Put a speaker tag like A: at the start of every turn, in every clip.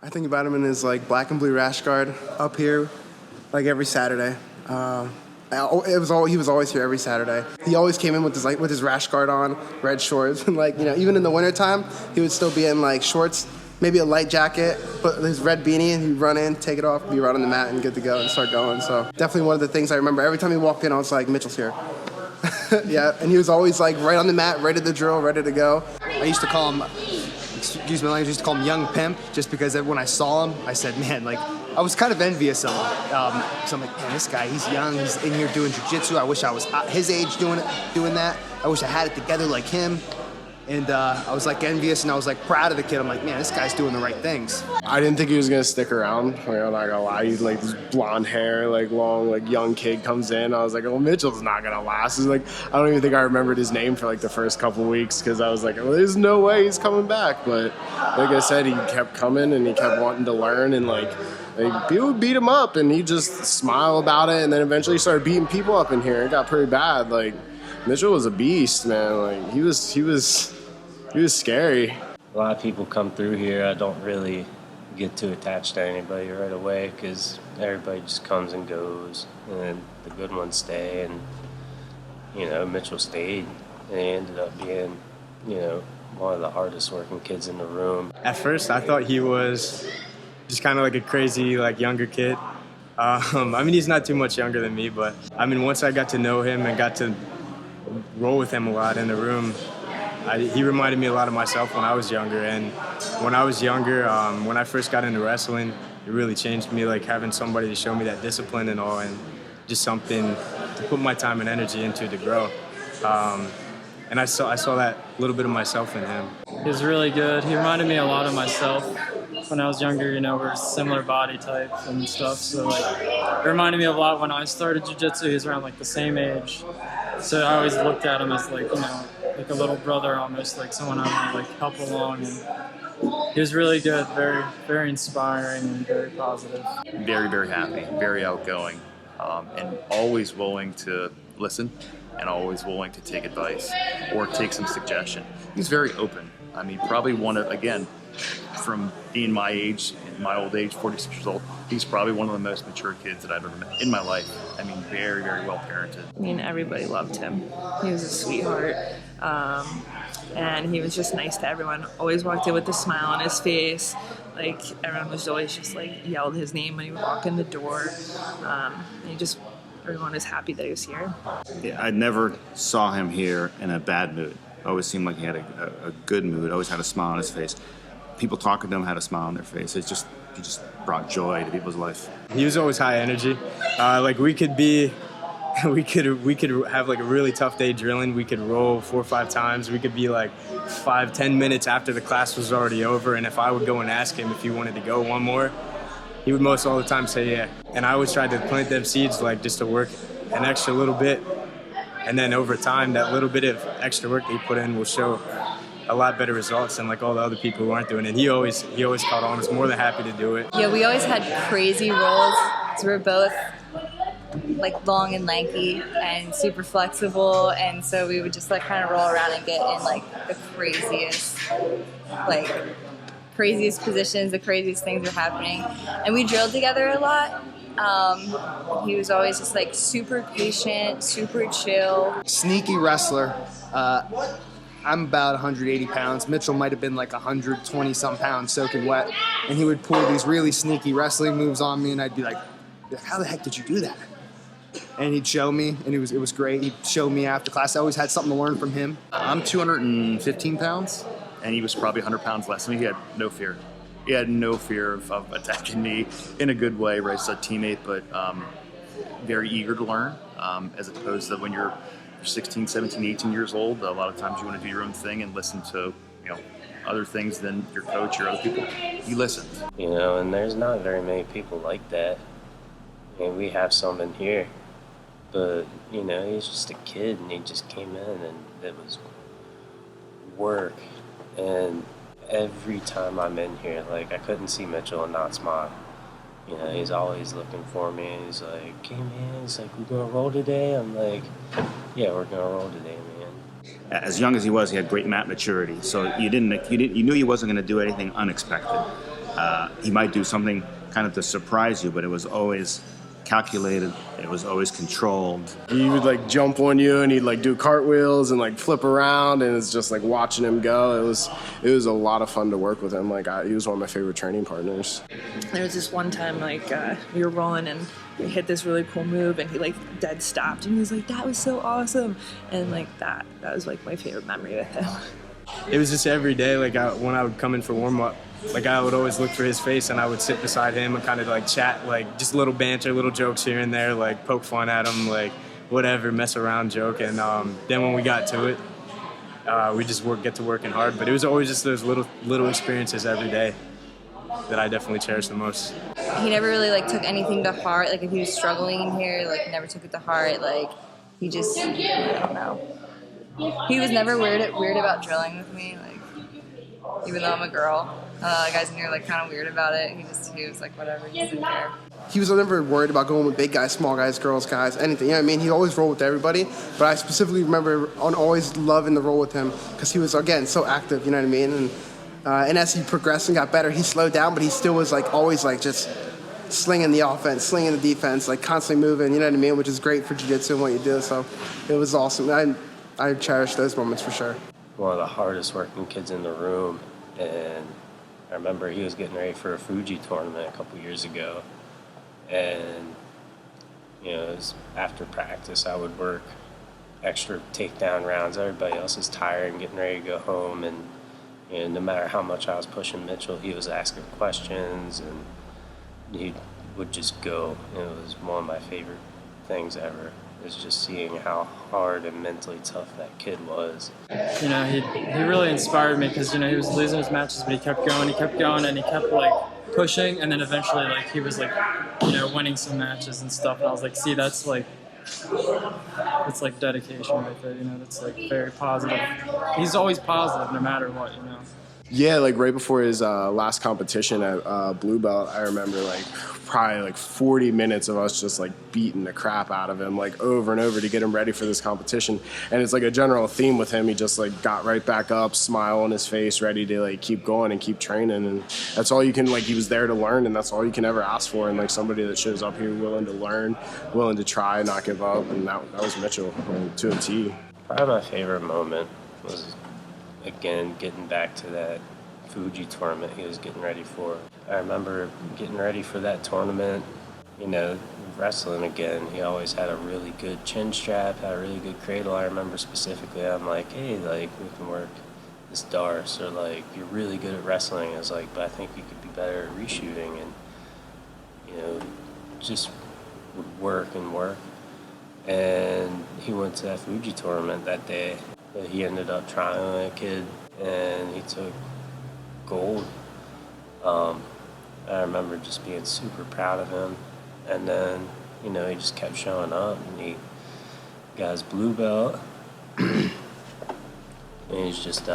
A: I think about him in his like black and blue rash guard up here, like every Saturday. He was always here every Saturday. He always came in with his rash guard on, red shorts, and even in the wintertime, he would still be in like shorts, maybe a light jacket, but his red beanie, and he'd run in, take it off, be right on the mat, and good to go and start going. So definitely one of the things I remember. Every time he walked in, I was like, Mitchell's here. Yeah, and he was always like right on the mat, ready to drill, ready to go.
B: I used to call him, excuse my language, I used to call him Young Pimp, just because when I saw him, I said, man, like, I was kind of envious of him. So I'm like, man, this guy, he's young, he's in here doing jiu-jitsu. I wish I was his age doing that. I wish I had it together like him. And I was like envious, and I was like proud of the kid. I'm like, man, this guy's doing the right things.
C: I didn't think he was gonna stick around. Like, I'm not gonna lie, he's like this blonde hair, like long, like young kid comes in. I was like, oh, Mitchell's not gonna last. It's like, I don't even think I remembered his name for like the first couple weeks because I was like, well, there's no way he's coming back. But like I said, he kept coming and he kept wanting to learn, and like people would beat him up, and he just smile about it. And then eventually he started beating people up in here. It got pretty bad. Like Mitchell was a beast, man. Like he was scary.
D: A lot of people come through here. I don't really get too attached to anybody right away because everybody just comes and goes, and the good ones stay. And Mitchell stayed, and he ended up being one of the hardest working kids in the room.
E: At first I thought he was just kind of like a crazy like younger kid. I mean, he's not too much younger than me, but I mean, once I got to know him and got to roll with him a lot in the room, he reminded me a lot of myself when I was younger. And when I was younger, when I first got into wrestling, it really changed me, like having somebody to show me that discipline and all, and just something to put my time and energy into to grow. And I saw that little bit of myself in him.
F: He was really good. He reminded me a lot of myself when I was younger. We're similar body types and stuff. So it reminded me a lot when I started jiu-jitsu. He was around like the same age. So I always looked at him as like a little brother, almost like someone I would like help along. And he was really good, very, very inspiring and very positive.
G: Very, very happy, very outgoing, and always willing to listen and always willing to take advice or take some suggestion. He's very open. I mean, probably again, from being my age, my old age, 46 years old, he's probably one of the most mature kids that I've ever met in my life. I mean, very, very well parented.
H: I mean, everybody loved him. He was a sweetheart. And he was just nice to everyone. Always walked in with a smile on his face. Like, everyone was always just like yelled his name when he would walk in the door. Everyone was happy that he was here.
I: Yeah, I never saw him here in a bad mood. Always seemed like he had a good mood. Always had a smile on his face. People talking to him had a smile on their face. He just brought joy to people's life.
E: He was always high energy. Like we could have like a really tough day drilling. We could roll 4 or 5 times. We could be like 5-10 minutes after the class was already over. And if I would go and ask him if he wanted to go one more, he would most all the time say yeah. And I always tried to plant them seeds, like just to work an extra little bit. And then over time, that little bit of extra work that he put in will show a lot better results than like all the other people who aren't doing it. He always caught on. Was more than happy to do it.
J: Yeah, we always had crazy rolls. So we're both like long and lanky and super flexible, and so we would just like kind of roll around and get in like the craziest positions, the craziest things were happening. And we drilled together a lot. He was always just like super patient, super chill.
B: Sneaky wrestler. I'm about 180 pounds. Mitchell might have been like 120-some pounds soaking wet. And he would pull these really sneaky wrestling moves on me, and I'd be like, how the heck did you do that? And he'd show me, and it was great. He'd show me after class. I always had something to learn from him.
G: I'm 215 pounds, and he was probably 100 pounds less than me. He had no fear. He had no fear of attacking me in a good way, right? As a teammate, but very eager to learn, as opposed to when you're 16, 17, 18 years old. A lot of times you want to do your own thing and listen to, other things than your coach or other people. You listen.
D: And there's not very many people like that. I mean, we have some in here, but, he's just a kid, and he just came in, and it was work. And every time I'm in here, like, I couldn't see Mitchell and not smile. He's always looking for me, and he's like, hey, man, he's like, we gonna roll today? I'm like, yeah, we're gonna roll today, man.
I: As young as he was, he had great mat maturity. So you knew he wasn't going to do anything unexpected. He might do something kind of to surprise you, but it was always calculated. It was always controlled.
C: He would like jump on you and he'd like do cartwheels and like flip around, and it's just like watching him go. It was a lot of fun to work with him. He was one of my favorite training partners.
H: There was this one time, we were rolling and we hit this really cool move, and he dead stopped, and he was like, "That was so awesome!" And that was my favorite memory with him.
E: It was just every day. When I would come in for warm up, I would always look for his face, and I would sit beside him and kind of chat, just little banter, little jokes here and there, poke fun at him, whatever, mess around, joke. And then when we got to it, we just get to working hard. But it was always just those little experiences every day that I definitely cherish the most.
J: He never really took anything to heart. If he was struggling in here, never took it to heart. He just, I don't know. He was never weird about drilling with me. Even though I'm a girl, guys in here kind of weird about it. He was whatever. He didn't care.
A: He was never worried about going with big guys, small guys, girls, guys, anything. You know what I mean? He always rolled with everybody. But I specifically remember always loving the roll with him because he was, again, so active. You know what I mean? And as he progressed and got better, he slowed down, but he still was always just slinging the offense, slinging the defense, constantly moving. You know what I mean? Which is great for jiu-jitsu and what you do. So it was awesome. I cherish those moments for sure.
D: One of the hardest working kids in the room, and I remember he was getting ready for a Fuji tournament a couple years ago, and it was after practice I would work extra takedown rounds. Everybody else is tired and getting ready to go home, and no matter how much I was pushing Mitchell, he was asking questions, and he would just go. It was one of my favorite things ever. Is just seeing how hard and mentally tough that kid was.
F: He really inspired me because he was losing his matches, but he kept going, and he kept pushing, and then eventually he was winning some matches and stuff. And I was like, see, that's dedication right there. That's very positive. He's always positive no matter what.
C: Yeah, right before his last competition at Blue Belt, I remember probably 40 minutes of us just beating the crap out of him over and over to get him ready for this competition. And it's a general theme with him. He just got right back up, smile on his face, ready to keep going and keep training. And that's all you can he was there to learn, and that's all you can ever ask for. And somebody that shows up here willing to learn, willing to try, not give up. And that was Mitchell to a T.
D: Probably my favorite moment was, again, getting back to that Fuji tournament he was getting ready for. I remember getting ready for that tournament, wrestling again. He always had a really good chin strap, had a really good cradle. I remember specifically, I'm like, hey, we can work this Darce, or you're really good at wrestling. I was like, but I think you could be better at reshooting, and just would work and work. And he went to that Fuji tournament that day. He ended up trying a kid, and he took gold. I remember just being super proud of him. And then, he just kept showing up, and he got his blue belt. And he's just,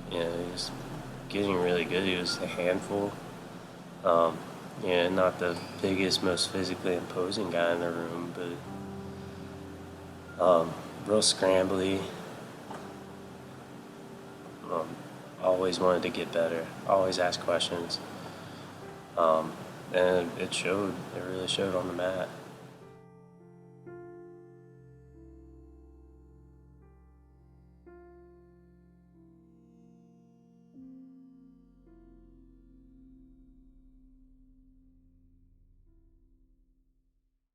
D: he's getting really good. He was a handful. Not the biggest, most physically imposing guy in the room, but real scrambly. Always wanted to get better, always ask questions. And it showed, it really showed on the mat.